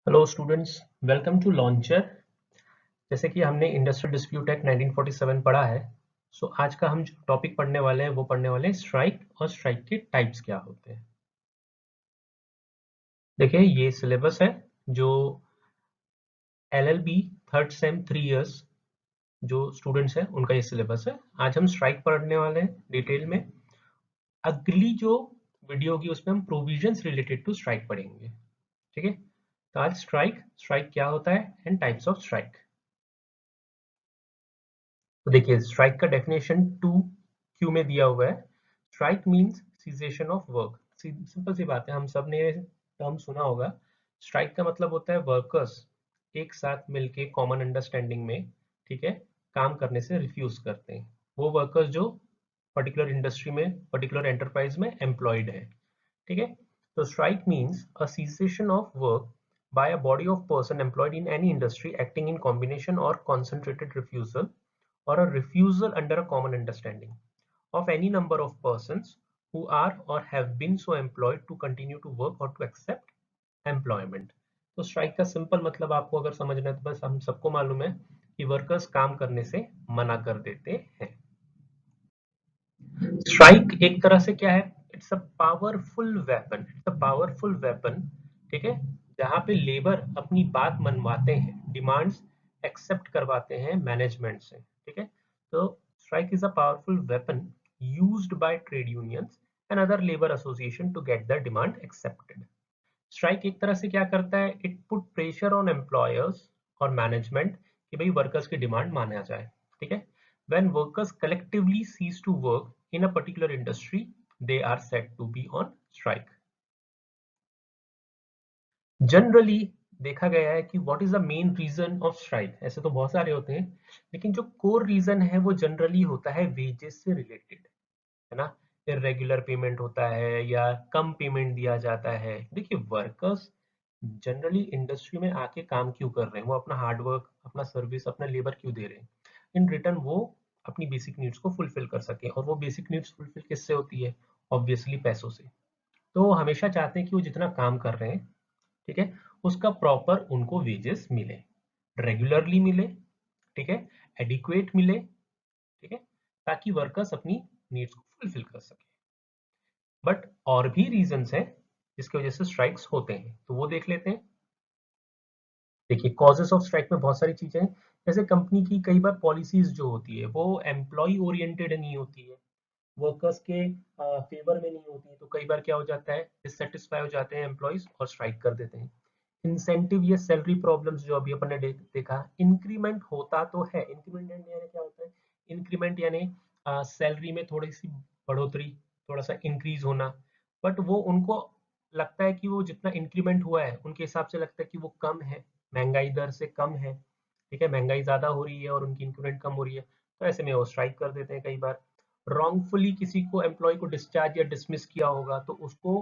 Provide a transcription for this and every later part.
Hello students, welcome to launcher. जैसे कि हमने इंडस्ट्रियल डिस्प्यूट एक्ट 1947 पढ़ा है। सो आज का हम जो टॉपिक पढ़ने वाले हैं वो पढ़ने वाले हैं स्ट्राइक और स्ट्राइक के टाइप्स क्या होते हैं। देखिए ये सिलेबस है जो एलएलबी थर्ड सेम 3 इयर्स जो स्टूडेंट्स हैं उनका ये सिलेबस है। आज हम स्ट्राइक पढ़ने वाले हैं डिटेल में। अगली जो वीडियो होगी उसमें हम प्रोविजंस रिलेटेड टू स्ट्राइक पढ़ेंगे। ठीक है, तो आज स्ट्राइक स्ट्राइक क्या होता है एंड टाइप्स ऑफ स्ट्राइक। तो देखिए स्ट्राइक का डेफिनेशन 2Q में दिया हुआ है। Strike means cessation of work. Simple सी बात है, हम सब ने टर्म सुना होगा। स्ट्राइक का मतलब होता है वर्कर्स एक साथ मिलके कॉमन अंडरस्टैंडिंग में, ठीक है, काम करने से रिफ्यूज करते हैं। वो वर्कर्स जो पर्टिकुलर इंडस्ट्री में पर्टिकुलर एंटरप्राइज में एम्प्लॉयड है। ठीक है, तो strike means a cessation of work by a body of person employed in any industry acting in combination or concentrated refusal or a refusal under a common understanding of any number of persons who are or have been so employed to continue to work or to accept employment। तो strike का simple मतलब आपको अगर समझना है तो बस हम सबको मालूम है कि वर्कर्स काम करने से मना कर देते हैं। स्ट्राइक एक तरह से क्या है, it's a powerful weapon, it's a powerful weapon. ठीक है, जहां पे लेबर अपनी बात मनवाते हैं, डिमांड्स एक्सेप्ट करवाते हैं मैनेजमेंट से। ठीक है, तो strike is a powerful weapon used by trade unions and other labour association to get the demand accepted. Strike एक तरह से क्या करता है, it put pressure on employers और मैनेजमेंट कि भाई वर्कर्स की डिमांड माना जाए। ठीक है, when workers collectively cease to work in a particular industry they are said to be on strike. Generally देखा गया है कि what is the main reason of strike. ऐसे तो बहुत सारे होते हैं, लेकिन जो कोर रीजन है वो जनरली होता है वेजेस से रिलेटेड, है ना। इरेगुलर पेमेंट होता है या कम पेमेंट दिया जाता है। देखिए वर्कर्स जनरली इंडस्ट्री में आके काम क्यों कर रहे हैं, वो अपना हार्डवर्क, अपना सर्विस, अपना लेबर क्यों दे रहे हैं, इन रिटर्न वो अपनी बेसिक नीड्स को फुलफिल कर सके। और वो बेसिक नीड्स फुलफिल किससे होती है, ऑब्वियसली पैसों से। तो वो हमेशा चाहते हैं कि वो जितना काम कर रहे हैं, ठीक है, उसका प्रॉपर उनको वेजेस मिले, रेगुलरली मिले, ठीक है, एडिक्वेट मिले, ठीक है, ताकि वर्कर्स अपनी नीड्स को फुलफिल कर सके। बट और भी रीजंस हैं जिसकी वजह से स्ट्राइक्स होते हैं, तो वो देख लेते हैं। देखिए कॉजेस ऑफ स्ट्राइक में बहुत सारी चीजें हैं। जैसे कंपनी की कई बार पॉलिसीज जो होती है वो एम्प्लॉय ओरिएंटेड नहीं होती है, वर्कर्स के फेवर में नहीं होती है। तो कई बार क्या हो जाता है, डिससेटिस्फाई हो जाते हैं एम्प्लॉयज और स्ट्राइक कर देते हैं। इंसेंटिव या सैलरी प्रॉब्लम्स जो अभी अपन ने देखा, इंक्रीमेंट होता तो है, इंक्रीमेंट यानी क्या होता है, इंक्रीमेंट यानी सैलरी में थोड़ी सी बढ़ोतरी, थोड़ा सा इंक्रीज होना। बट वो उनको लगता है कि वो जितना इंक्रीमेंट हुआ है उनके हिसाब से लगता है कि वो कम है, महंगाई दर से कम है। ठीक है, महंगाई ज्यादा हो रही है और उनकी इंक्रीमेंट कम हो रही है, तो ऐसे में वो स्ट्राइक कर देते हैं। कई बार रॉन्गफुली किसी को एम्प्लॉय को डिस्चार्ज या डिसमिस किया होगा तो उसको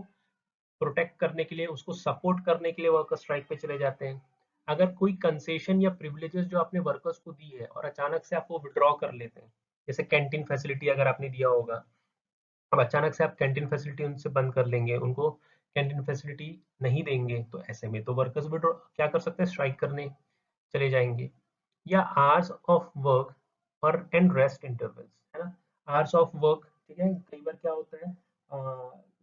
प्रोटेक्ट करने के लिए, उसको सपोर्ट करने के लिए वर्कर स्ट्राइक पे चले जाते हैं। अगर कोई कंसेशन या प्रिविलेजेस जो आपने वर्कर्स को दी है और अचानक से आप वो विड्रॉ कर लेते हैं, जैसे कैंटीन फैसिलिटी अगर आपने दिया होगा, अब अचानक से आप कैंटीन फैसिलिटी उनसे बंद कर लेंगे, उनको कैंटीन फैसिलिटी नहीं देंगे, तो ऐसे में तो वर्कर्स विड्रॉ क्या कर सकते हैं, स्ट्राइक करने चले जाएंगे। या आवर्स ऑफ वर्क और एंड रेस्ट इंटरवल्स, है ना। आवर्स ऑफ वर्क, ठीक है, कई बार क्या होता है,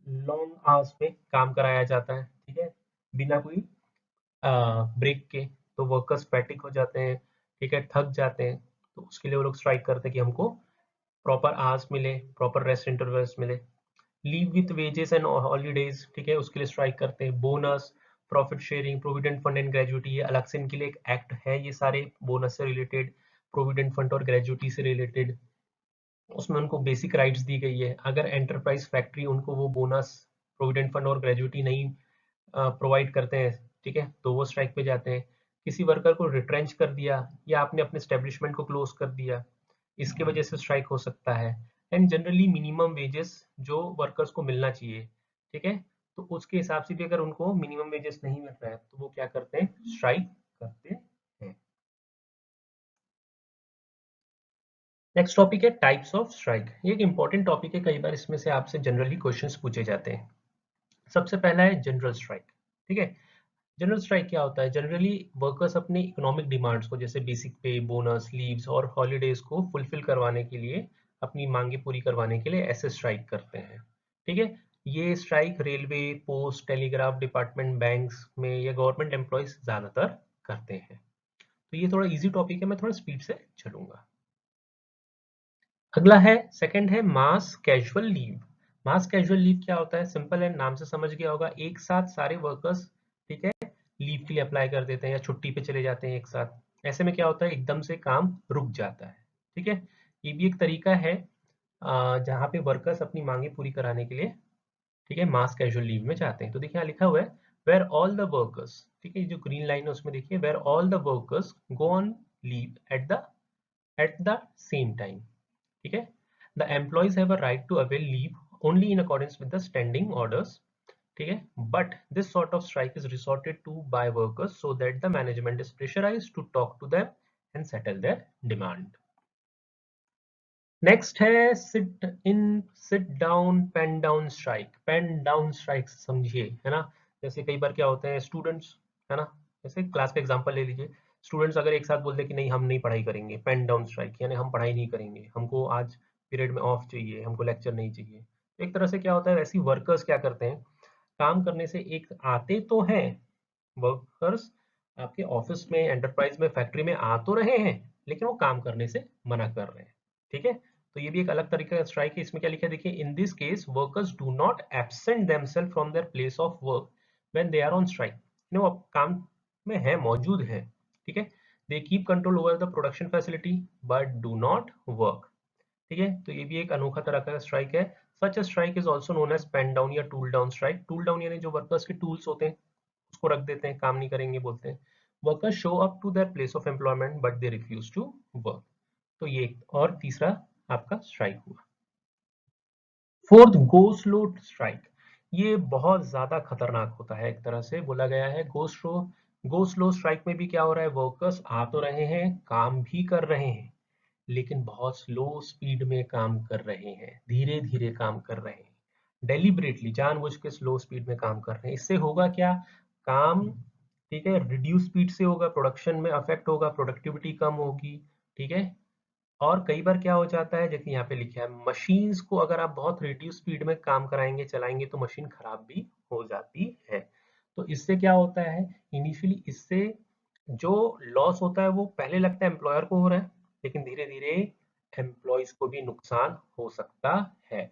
लॉन्ग आवर्स पे काम कराया जाता है, ठीक है, बिना कोई ब्रेक के। तो वर्कर्स फैटिक हो जाते हैं, ठीक है, थक जाते हैं, तो उसके लिए वो लोग स्ट्राइक करते हैं कि हमको प्रॉपर आवर्स मिले, प्रॉपर रेस्ट इंटरवल्स मिले। Leave with wages and holidays, ठीक है, उसके लिए स्ट्राइक करते हैं। Bonus, profit sharing, provident fund and gratuity, ये अलग से इनके लिए एक एक्ट है। ये सारे बोनस से रिलेटेड, प्रोविडेंट फंड और ग्रेजुटी से रिलेटेड, उसमें उनको बेसिक राइट्स दी गई है। अगर एंटरप्राइज फैक्ट्री उनको वो बोनस, प्रोविडेंट फंड और ग्रेजुटी नहीं प्रोवाइड करते हैं, ठीक है, तो वो स्ट्राइक पे जाते हैं। किसी वर्कर को रिट्रेंच कर दिया या आपने अपने स्टेब्लिशमेंट को क्लोज कर दिया, इसकी वजह से स्ट्राइक हो सकता है। एंड जनरली मिनिमम वेजेस जो वर्कर्स को मिलना चाहिए, ठीक है, तो उसके हिसाब से भी अगर उनको मिनिमम वेजेस नहीं मिल रहा है तो वो क्या करते हैं, स्ट्राइक करते हैं। नेक्स्ट टॉपिक है टाइप्स ऑफ स्ट्राइक। ये एक इंपॉर्टेंट टॉपिक है, कई बार इसमें से आपसे जनरली क्वेश्चंस पूछे जाते हैं। सबसे पहला है जनरल स्ट्राइक। ठीक है, जनरल स्ट्राइक क्या होता है? जनरली वर्कर्स अपने इकोनॉमिक डिमांड्स को जैसे बेसिक पे, बोनस, लीव्स और हॉलीडेज को फुलफिल करवाने के लिए, अपनी मांगे पूरी करवाने के लिए ऐसे स्ट्राइक करते हैं। ठीक है, ये strike railway, post, telegraph department, banks में या गवर्नमेंट एम्प्लॉयज ज्यादातर करते हैं। तो ये थोड़ा इजी टॉपिक है, मैं थोड़ा स्पीड से चलूंगा। अगला है, सेकंड है मास कैजुअल लीव। मास कैजुअल लीव क्या होता है? सिंपल है, नाम से समझ गया होगा, एक साथ सारे वर्कर्स, ठीक है, लीव के लिए अप्लाई कर देते हैं या छुट्टी पे चले जाते हैं एक साथ। ऐसे में क्या होता है, एकदम से काम रुक जाता है। ठीक है, ये भी एक तरीका है जहाँ पे वर्कर्स अपनी मांगे पूरी कराने के लिए, ठीक है, मास कैजुअल लीव में जाते हैं। तो देखिए यहाँ लिखा हुआ है, वेयर ऑल द वर्कर्स, ठीक है, जो ग्रीन लाइन है उसमें देखिए, where all the workers go on leave at the same time. ठीक है, the employees have a right to avail leave only in accordance with the standing orders. ठीक है, but this sort of strike is resorted to by workers so that the management is pressurised to talk to them and settle their demand. Next है sit down pen down strike. Pen down strike समझिए, है ना, जैसे कई बार क्या होते हैं students, है ना, जैसे क्लास का एग्जांपल ले लीजिए, स्टूडेंट्स अगर एक साथ बोल दे कि नहीं हम नहीं पढ़ाई करेंगे, पेन डाउन स्ट्राइक, यानी हम पढ़ाई नहीं करेंगे, हमको आज पीरियड में ऑफ चाहिए, हमको लेक्चर नहीं चाहिए। एक तरह से क्या होता है, वैसे वर्कर्स क्या करते हैं, काम करने से एक आते तो हैं वर्कर्स, आपके ऑफिस में, एंटरप्राइज में, फैक्ट्री में आ तो रहे हैं, लेकिन वो काम करने से मना कर रहे हैं। ठीक है, तो ये भी एक अलग तरीके का स्ट्राइक है। इसमें क्या लिखा है देखिए, in this case workers do not absent themselves from their place of work when they are on strike. वो काम में है, मौजूद है। ठीक है, they keep control over the production facility but do not work. ठीक है, तो ये भी एक अनोखा तरह का स्ट्राइक है। Such a strike is also known as pen down या tool down strike. Tool down यानी जो वर्कर्स के टूल्स होते हैं उसको रख देते हैं, काम नहीं करेंगे बोलते हैं। Workers show up to their place of employment but they refuse to work. तो ये और तीसरा आपका स्ट्राइक हुआ। Fourth, go slow strike. ये बहुत ज्यादा खतरनाक होता है, एक तरह से बोला गया है। गो स्लो स्ट्राइक में भी क्या हो रहा है, वर्कर्स आ तो रहे हैं, काम भी कर रहे हैं, लेकिन बहुत स्लो स्पीड में काम कर रहे हैं, धीरे धीरे काम कर रहे हैं, डेलिबरेटली जानबूझ के स्लो स्पीड में काम कर रहे हैं। इससे होगा क्या, काम, ठीक है, रिड्यूस स्पीड से होगा, प्रोडक्शन में अफेक्ट होगा, प्रोडक्टिविटी कम होगी। ठीक है, और कई बार क्या हो जाता है, जैसे यहाँ पे लिखा है, मशीन्स को अगर आप बहुत रिड्यूस स्पीड में काम कराएंगे, चलाएंगे, तो मशीन खराब भी हो जाती है। तो इससे क्या होता है, इनिशियली इससे जो लॉस होता है वो पहले लगता है एम्प्लॉयर को हो रहा है, लेकिन धीरे धीरे एम्प्लॉयज को भी नुकसान हो सकता है।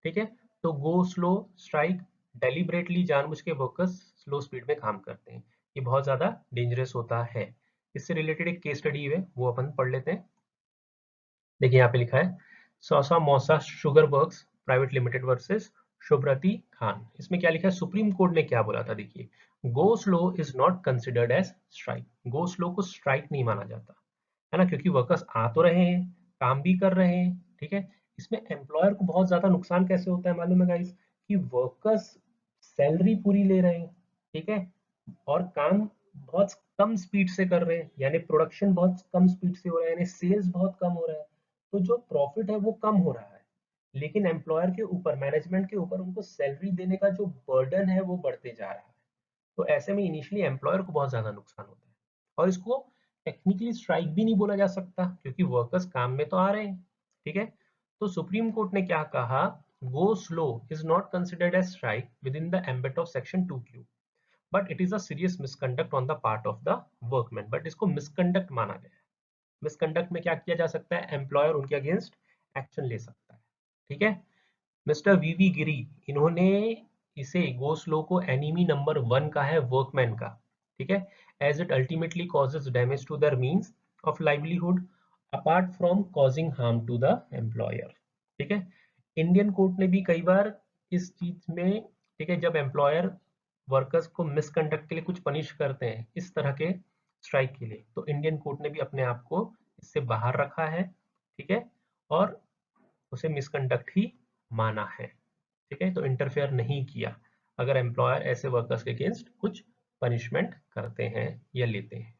ठीक है, तो गो स्लो स्ट्राइक, डेलिबरेटली जानबूझ के वर्कर्स स्लो स्पीड में काम करते हैं, ये बहुत ज्यादा डेंजरस होता है। इससे रिलेटेड एक केस स्टडी है, वो अपन पढ़ लेते हैं। देखिए यहाँ पे लिखा है, Sasa Musa sugar works private limited versus Shobrati Khan. इसमें क्या लिखा है, सुप्रीम कोर्ट ने क्या बोला था, देखिए, go slow is not considered as strike. Go slow को स्ट्राइक नहीं माना जाता, है ना, क्योंकि वर्कर्स आ तो रहे हैं, काम भी कर रहे हैं। ठीक है, इसमें एम्प्लॉयर को बहुत ज्यादा नुकसान कैसे होता है मालूम है गाइस, कि वर्कर्स सैलरी पूरी ले रहे हैं, ठीक है, और काम बहुत कम स्पीड से कर रहे हैं, यानी प्रोडक्शन बहुत कम स्पीड से हो रहा है, यानी सेल्स बहुत कम हो रहा है, तो जो प्रॉफिट है वो कम हो रहा है, लेकिन एम्प्लॉयर के ऊपर, मैनेजमेंट के ऊपर उनको सैलरी देने का जो बर्डन है वो बढ़ते जा रहा है। तो ऐसे में इनिशियली एम्प्लॉयर को बहुत ज्यादा नुकसान होता है, और इसको टेक्निकली स्ट्राइक भी नहीं बोला जा सकता, क्योंकि वर्कर्स काम में तो आ रहे हैं। ठीक है, तो सुप्रीम कोर्ट ने क्या कहा, go slow is not considered as strike within the ambit of section 2Q, but it is a serious misconduct on the part of the workman. But इसको मिसकंडक्ट माना गया है। मिसकंडक्ट में क्या किया जा सकता है, एम्प्लॉयर उनके अगेंस्ट एक्शन ले सकता है। ठीक है, मिस्टर वीवी गिरी, इन्होंने इसे गो स्लो को एनिमी नंबर 1 का है वर्कमैन का। ठीक है, as it ultimately causes damage to their means of livelihood apart from causing harm to the employer. ठीक है, इंडियन कोर्ट ने भी कई बार इस चीज में, ठीक है, जब एम्प्लॉयर वर्कर्स को मिसकंडक्ट के लिए कुछ पनिश करते हैं इस तरह के स्ट्राइक के लिए, तो इंडियन कोर्ट ने भी अपने आप को इससे बाहर रखा है। ठीक है, और उसे मिसकंडक्ट ही माना है। ठीक है, तो इंटरफेयर नहीं किया अगर एम्प्लॉयर ऐसे वर्कर्स के अगेंस्ट कुछ पनिशमेंट करते हैं या लेते हैं।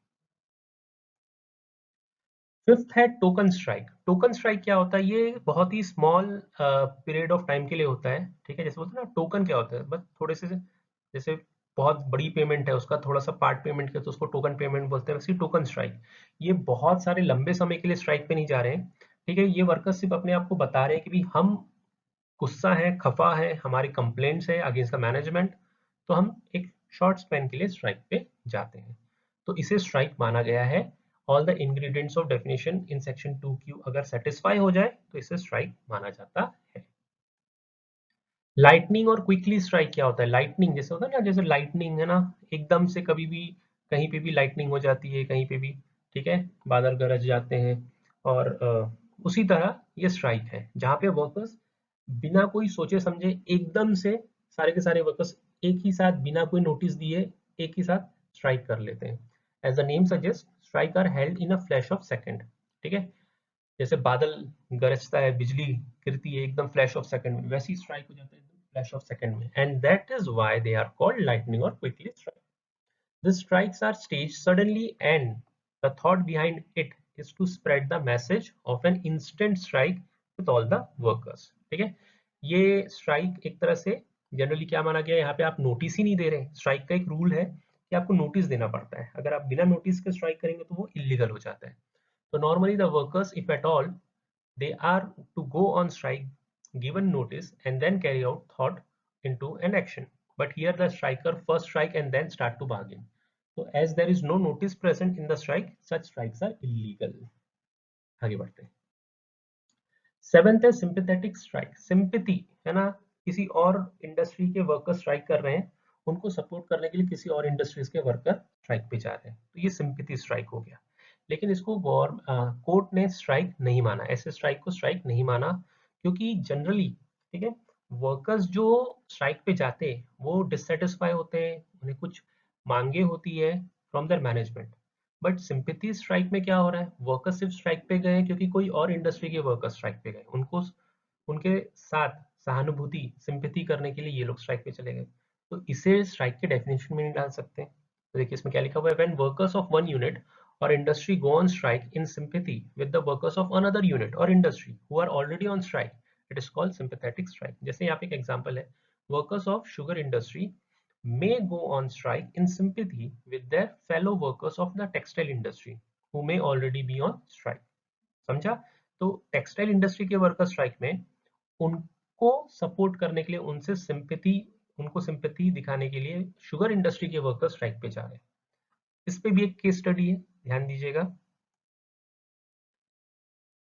फिफ्थ है टोकन स्ट्राइक। टोकन स्ट्राइक क्या होता है, ये बहुत ही स्मॉल पीरियड ऑफ टाइम के लिए होता है। ठीक है, जैसे बोलते हैं ना, टोकन क्या होता है, बस थोड़े से, जैसे बहुत बड़ी पेमेंट है उसका थोड़ा सा पार्ट पेमेंट किया तो उसको टोकन पेमेंट बोलते हैं, वैसे टोकन स्ट्राइक। ये बहुत सारे लंबे समय के लिए स्ट्राइक पे नहीं जा रहे हैं, ठीक है। ये वर्कर्स सिर्फ अपने आप को बता रहे हैं कि भी हम गुस्सा है, खफा है, हमारी कंप्लेंट्स है अगेंस्ट द मैनेजमेंट, तो हम एक शॉर्ट स्पैन के लिए स्ट्राइक पे जाते हैं। तो इसे स्ट्राइक माना गया है। All the ingredients of definition in section 2Q अगर सेटिस्फाई हो जाए तो इसे स्ट्राइक माना जाता है। लाइटनिंग और क्विकली स्ट्राइक क्या होता है? लाइटनिंग जैसे होता है ना, जैसे लाइटनिंग है ना, एकदम से कभी भी कहीं पे भी लाइटनिंग हो जाती है कहीं पे भी, ठीक है, बादल गरज जाते हैं। और उसी तरह ये स्ट्राइक है जहाँ पे वर्कर्स बिना कोई सोचे समझे एकदम से सारे के सारे वर्कर्स एक ही साथ बिना कोई नोटिस दिए एक ही साथ स्ट्राइक कर लेते हैं। As the name suggest, strike are held in a flash of second, ठीक है। जैसे बादल गरजता है, बिजली गिरती है एकदम फ्लैश ऑफ सेकंड में, वैसे ही स्ट्राइक हो जाता है एकदम फ्लैश ऑफ सेकंड में, and that is why they are called lightning और quickly strike. The strikes are staged suddenly and the thought behind it is to spread the message of an instant strike with all the workers, ठीक है। ये strike एक तरह से generally क्या माना गया है, यहाँ पे आप नोटिस ही नहीं दे रहे। स्ट्राइक का एक रूल है कि आपको नोटिस देना पड़ता है, अगर आप बिना नोटिस के स्ट्राइक करेंगे तो वो इलीगल हो जाता है। तो normally the workers if at all they are to go on strike given notice and then carry out thought into an action, but here the striker first strike and then start to bargain. So as there is no notice present in the strike, such strikes are illegal. आगे बढ़ते हैं। Seventh है sympathetic strike. Sympathy है ना, किसी और industry के worker strike कर रहे हैं, उनको सपोर्ट करने के लिए किसी और इंडस्ट्रीज के वर्कर स्ट्राइक पे जा रहे हैं, तो ये सिंपैथी स्ट्राइक हो गया। लेकिन इसको कोर्ट ने स्ट्राइक नहीं माना, ऐसे स्ट्राइक को स्ट्राइक नहीं माना, क्योंकि जनरली, ठीक है, वर्कर्स जो स्ट्राइक पे जाते हैं वो डिससेटिस्फाई होते हैं, उन्हें कुछ मांगे होती है from there management. But sympathy strike में क्या हो रहा है, वर्कर्स सिर्फ स्ट्राइक पे गए क्योंकि कोई और इंडस्ट्री के वर्कर्स स्ट्राइक पे गए, उनको उनके साथ सहानुभूति सिंपैथी करने के लिए ये लोग स्ट्राइक पे चले गए, तो इसे स्ट्राइक के डेफिनेशन में नहीं डाल सकते। तो देखिए इसमें क्या लिखा हुआ है, when workers of one unit or industry go on strike in sympathy with the workers of another unit or industry who are already on strike, it is called sympathetic strike। जैसे यहाँ पे एक एग्जांपल है, workers of sugar industry may go on strike in sympathy with their fellow workers of the textile industry who may already be on strike। समझा? तो textile industry के worker strike में उनको सपोर्ट करने के लिए उनको सिंपैथी दिखाने के लिए शुगर इंडस्ट्री के वर्कर स्ट्राइक पे जा रहे हैं। इस पे भी एक केस स्टडी है, ध्यान दीजिएगा।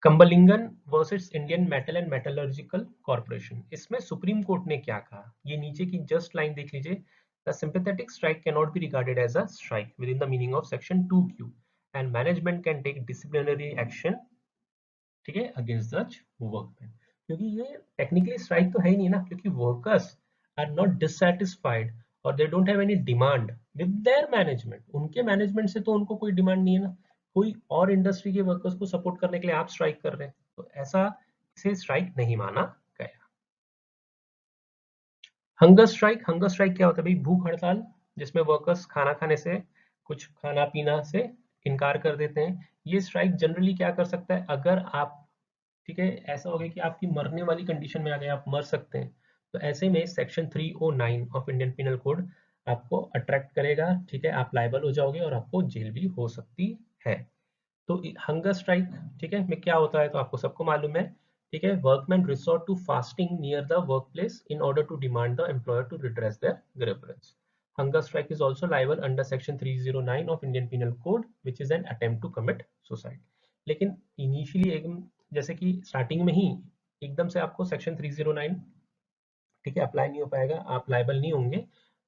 Kambalingam versus Indian metal and metallurgical corporation. इसमें सुप्रीम कोर्ट ने क्या कहा, ये नीचे की जस्ट लाइन देख लीजिए। The sympathetic strike can not be regarded as a strike within the meaning of section 2Q and management can take disciplinary action, ठीक है, अगेंस्ट द वर्कमैन। क्योंकि ये टेक्निकली स्ट्राइक तो है ही नहीं ना, क्योंकि वर्कर्स आर नॉट डिससैटिस्फाइड और they don't have any demand with their management, उनके मैनेजमेंट से तो उनको कोई डिमांड नहीं है ना, कोई और इंडस्ट्री के वर्कर्स को सपोर्ट करने के लिए आप स्ट्राइक कर रहे हैं, तो ऐसा इसे स्ट्राइक नहीं माना गया। हंगर स्ट्राइक क्या होता है भाई, भूख हड़ताल जिसमें वर्कर्स खाना खाने से, कुछ खाना पीना से इनकार कर देते हैं। ये स्ट्राइक जनरली क्या कर सकता है, अगर आप, ठीक है, ऐसा हो गया कि आपकी मरने वाली कंडीशन में आ गए, आप मर सकते हैं, तो ऐसे में section 309 of Indian penal code आपको अट्रैक्ट करेगा, ठीक है, आप लायबल हो जाओगे और आपको जेल भी हो सकती है। तो हंगर स्ट्राइक, ठीक है, में क्या होता है तो आपको सबको मालूम है, ठीक है, workman resort to fasting near the work place in order to demand the employer to redress their grievance. Hunger strike is also liable under section 309 of Indian Penal Code, which is an attempt to commit suicide। लेकिन initially एकदम, जैसे कि starting में ही एकदम से आपको section 309, ठीक है, अप्लाई नहीं हो पाएगा, आप लायबल नहीं होंगे,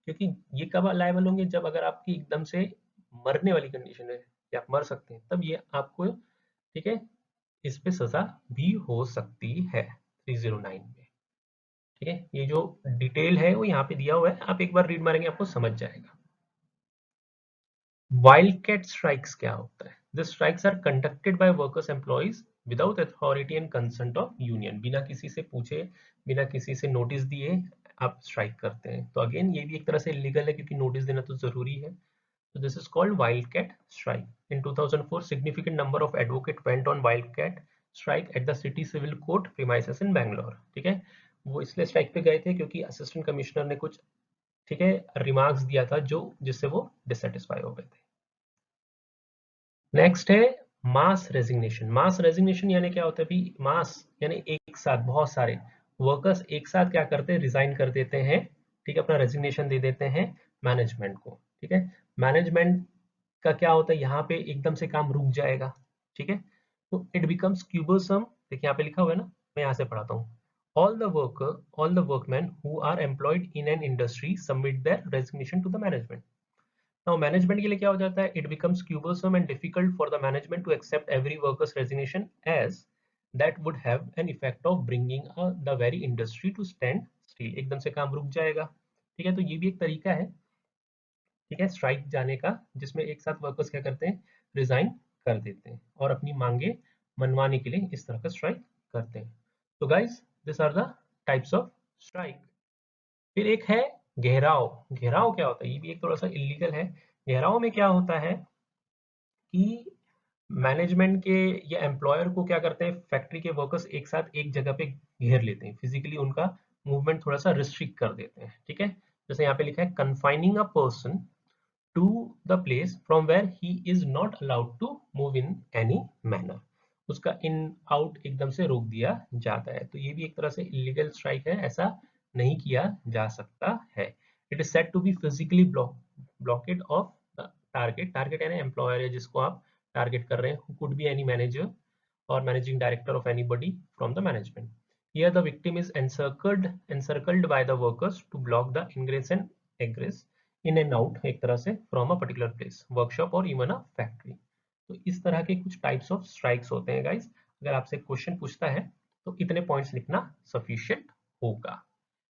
क्योंकि ये कब लायबल होंगे, जब अगर आपकी एकदम से मरने वाली कंडीशन है कि आप मर सकते हैं, तब ये आपको, ठीक है, इस पे सजा भी हो सकती है 309 में, ठीक है। ये जो डिटेल है वो यहाँ पे दिया हुआ है, आप एक बार रीड मारेंगे आपको समझ जाएगा। वाइल्डकैट स्ट्राइक्स क्या होता है, this strikes are conducted by workers employees without authority and consent of union. बिना किसी से पूछे, बिना किसी से नोटिस दिए आप स्ट्राइक करते हैं, तो अगेन ये भी एक तरह से इलीगल है क्योंकि नोटिस देना तो जरूरी है। So this is called wildcat strike. In 2004, significant number of advocate went on wildcat strike at the city civil court premises in Bangalore। ठीक है, वो इसलिए स्ट्राइक पे गए थे क्योंकि असिस्टेंट कमिश्नर ने कुछ ठीक है, रिमार्क्स दिया था जो जिससे वो डिससेटिस्फाई हो गए थे। नेक्स्ट है मास रेजिग्नेशन। मास रेजिग्नेशन यानी क्या होता है भी, मास यानी एक साथ बहुत सारे वर्कर्स एक साथ क्या करते हैं, रिजाइन कर देते हैं, ठीक है, अपना रेजिग्नेशन दे देते हैं मैनेजमेंट को। ठीक है, मैनेजमेंट का क्या होता है, यहाँ पे एकदम से काम रुक जाएगा। ठीक है, तो इट बिकम्स क्यूबरसम। देखिए यहाँ पे लिखा हुआ है ना, मैं यहाँ से पढ़ाता हूँ। All the workman who are employed in an industry submit their resignation to the management. Now management के लिए क्या हो जाता है, it becomes cumbersome and difficult for the management to accept every workers resignation as that would have an effect of bringing the very industry to stand still. एकदम से काम रुक जाएगा। ठीक है, तो ये भी एक तरीका है, ठीक है, स्ट्राइक जाने का, जिसमें एक साथ वर्कर्स क्या करते हैं, रिजाइन कर देते हैं और अपनी मांगे मनवाने के लिए इस तरह का स्ट्राइक करते हैं। तो guys, this are the types of strike. फिर एक है घेराव। घेराव क्या होता है, ये भी एक थोड़ा सा इलीगल है। घेराव में क्या होता है कि मैनेजमेंट के या एम्प्लॉयर को क्या करते हैं, फैक्ट्री के वर्कर्स एक साथ एक जगह पे घेर लेते हैं, फिजिकली उनका मूवमेंट थोड़ा सा रिस्ट्रिक्ट कर देते हैं। ठीक है, जैसे यहाँ पे लिखा है confining a person to the place from where he is not allowed to move in any manner। उसका इन आउट एकदम से रोक दिया जाता है। तो ये भी एक तरह से इलीगल स्ट्राइक है, ऐसा नहीं किया जा सकता है। It is said to be physically blockade of the target. Target यानी एम्प्लॉयर है जिसको आप टारगेट कर रहे हैं, who could be any manager or managing director of anybody from the management। Here the victim is encircled by the workers to block the ingress and egress in and out एक तरह से from a particular place, workshop और even a factory. तो इस तरह के कुछ types of strikes होते हैं गाइस। अगर आपसे क्वेश्चन पूछता है तो इतने पॉइंट्स लिखना सफिशिएंट होगा।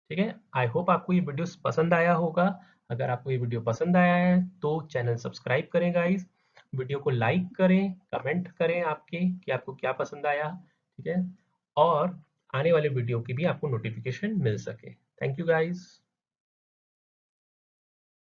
ठीक है, आई होप आपको ये वीडियो पसंद आया होगा। अगर आपको ये वीडियो पसंद आया है तो चैनल सब्सक्राइब करें गाइस, वीडियो को लाइक करें, कमेंट करें आपके कि आपको क्या पसंद आया। ठीक है, और आने वाले वीडियो की भी आपको नोटिफिकेशन मिल सके। Thank you guys.